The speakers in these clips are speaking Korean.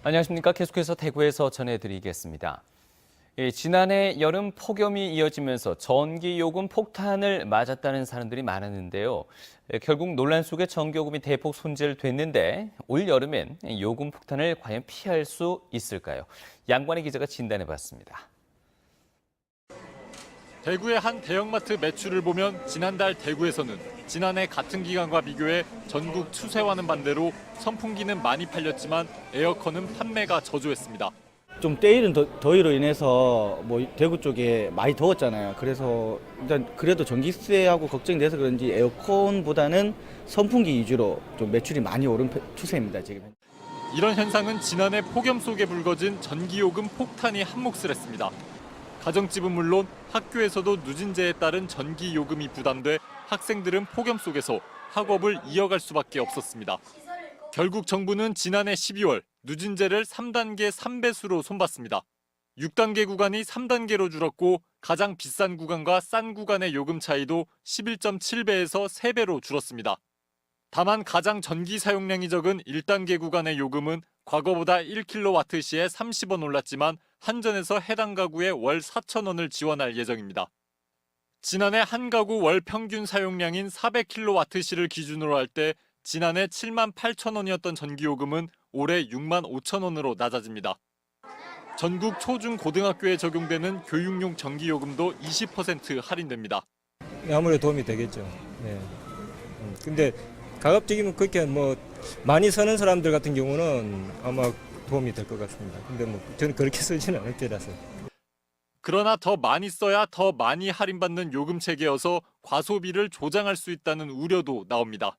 안녕하십니까. 계속해서 대구에서 전해드리겠습니다. 지난해 여름 폭염이 이어지면서 전기요금 폭탄을 맞았다는 사람들이 많았는데요. 결국 논란 속에 전기요금이 대폭 손질됐는데 올 여름엔 요금 폭탄을 과연 피할 수 있을까요? 양관희 기자가 진단해봤습니다. 대구의 한 대형마트 매출을 보면 지난달 대구에서는 지난해 같은 기간과 비교해 전국 추세와는 반대로 선풍기는 많이 팔렸지만 에어컨은 판매가 저조했습니다. 좀 때이른 더위로 인해서 대구 쪽에 많이 더웠잖아요. 그래서 일단 그래도 전기세하고 걱정돼서 그런지 에어컨보다는 선풍기 위주로 좀 매출이 많이 오른 추세입니다, 지금. 이런 현상은 지난해 폭염 속에 불거진 전기요금 폭탄이 한몫을 했습니다. 가정집은 물론 학교에서도 누진제에 따른 전기요금이 부담돼 학생들은 폭염 속에서 학업을 이어갈 수밖에 없었습니다. 결국 정부는 지난해 12월 누진제를 3단계 3배수로 손봤습니다. 6단계 구간이 3단계로 줄었고 가장 비싼 구간과 싼 구간의 요금 차이도 11.7배에서 3배로 줄었습니다. 다만 가장 전기 사용량이 적은 1단계 구간의 요금은 과거보다 1kWh에 30원 올랐지만 한전에서 해당 가구에 월 4,000원을 지원할 예정입니다. 지난해 한 가구 월 평균 사용량인 400kWh를 기준으로 할 때 지난해 7만 8,000원이었던 전기요금은 올해 6만 5,000원으로 낮아집니다. 전국 초중 고등학교에 적용되는 교육용 전기요금도 20% 할인됩니다. 아무래도 도움이 되겠죠. 네. 근데 가급적이면 그렇게 많이 쓰는 사람들 같은 경우는 아마 도움이 될 것 같습니다. 근데 저는 그렇게 쓰지는 않을 때라서. 그러나 더 많이 써야 더 많이 할인받는 요금 체계여서 과소비를 조장할 수 있다는 우려도 나옵니다.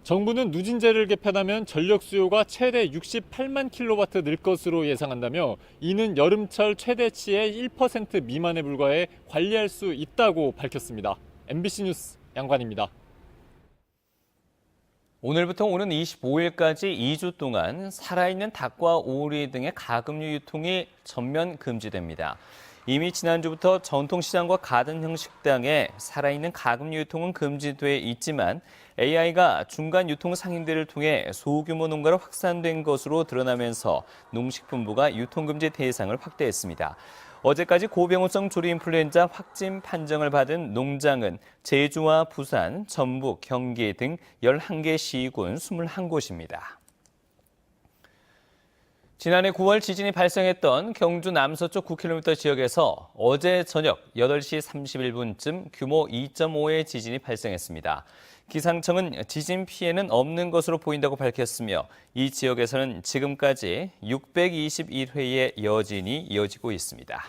정부는 누진제를 개편하면 전력 수요가 최대 68만 킬로와트 늘 것으로 예상한다며 이는 여름철 최대치의 1% 미만에 불과해 관리할 수 있다고 밝혔습니다. MBC 뉴스 양관입니다. 오늘부터 오는 25일까지 2주 동안 살아있는 닭과 오리 등의 가금류 유통이 전면 금지됩니다. 이미 지난주부터 전통시장과 가든형 식당에 살아있는 가금류 유통은 금지돼 있지만 AI가 중간 유통 상인들을 통해 소규모 농가로 확산된 것으로 드러나면서 농식품부가 유통금지 대상을 확대했습니다. 어제까지 고병원성 조류인플루엔자 확진 판정을 받은 농장은 제주와 부산, 전북, 경기 등 11개 시군 21곳입니다. 지난해 9월 지진이 발생했던 경주 남서쪽 9km 지역에서 어제 저녁 8시 31분쯤 규모 2.5의 지진이 발생했습니다. 기상청은 지진 피해는 없는 것으로 보인다고 밝혔으며 이 지역에서는 지금까지 621회의 여진이 이어지고 있습니다.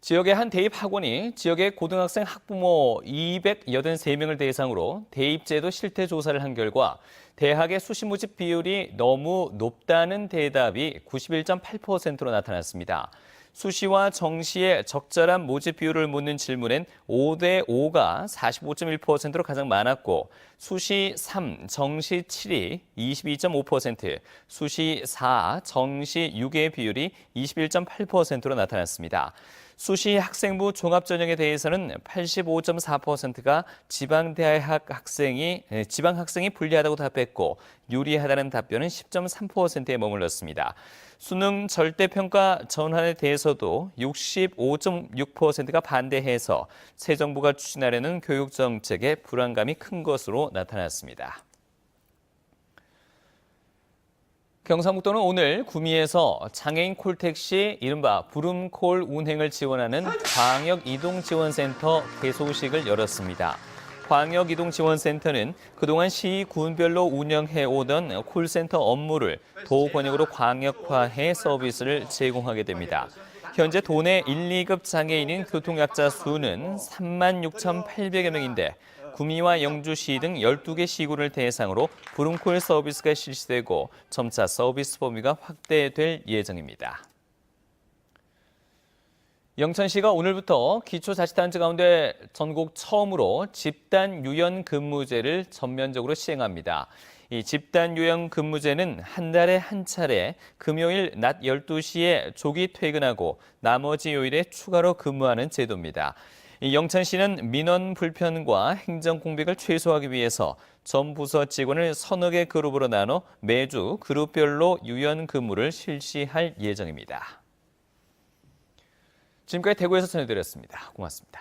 지역의 한 대입학원이 지역의 고등학생 학부모 283명을 대상으로 대입제도 실태 조사를 한 결과 대학의 수시 모집 비율이 너무 높다는 대답이 91.8%로 나타났습니다. 수시와 정시의 적절한 모집 비율을 묻는 질문엔 5대 5가 45.1%로 가장 많았고 수시 3, 정시 7이 22.5%, 수시 4, 정시 6의 비율이 21.8%로 나타났습니다. 수시 학생부 종합전형에 대해서는 85.4%가 지방 학생이 불리하다고 답했고 유리하다는 답변은 10.3%에 머물렀습니다. 수능 절대평가 전환에 대해서도 65.6%가 반대해서 새 정부가 추진하려는 교육정책에 불안감이 큰 것으로 나타났습니다. 경상북도는 오늘 구미에서 장애인 콜택시 이른바 부름콜 운행을 지원하는 광역이동지원센터 개소식을 열었습니다. 광역이동지원센터는 그동안 시군별로 운영해오던 콜센터 업무를 도권역으로 광역화해 서비스를 제공하게 됩니다. 현재 도내 1, 2급 장애인인 교통약자 수는 36,800여 명인데 구미와 영주시 등 12개 시군을 대상으로 부름콜 서비스가 실시되고 점차 서비스 범위가 확대될 예정입니다. 영천시가 오늘부터 기초자치단체 가운데 전국 처음으로 집단 유연 근무제를 전면적으로 시행합니다. 이 집단 유연 근무제는 한 달에 한 차례 금요일 낮 12시에 조기 퇴근하고 나머지 요일에 추가로 근무하는 제도입니다. 이 영천시는 민원 불편과 행정 공백을 최소화하기 위해서 전 부서 직원을 서너 개 그룹으로 나눠 매주 그룹별로 유연 근무를 실시할 예정입니다. 지금까지 대구에서 전해드렸습니다. 고맙습니다.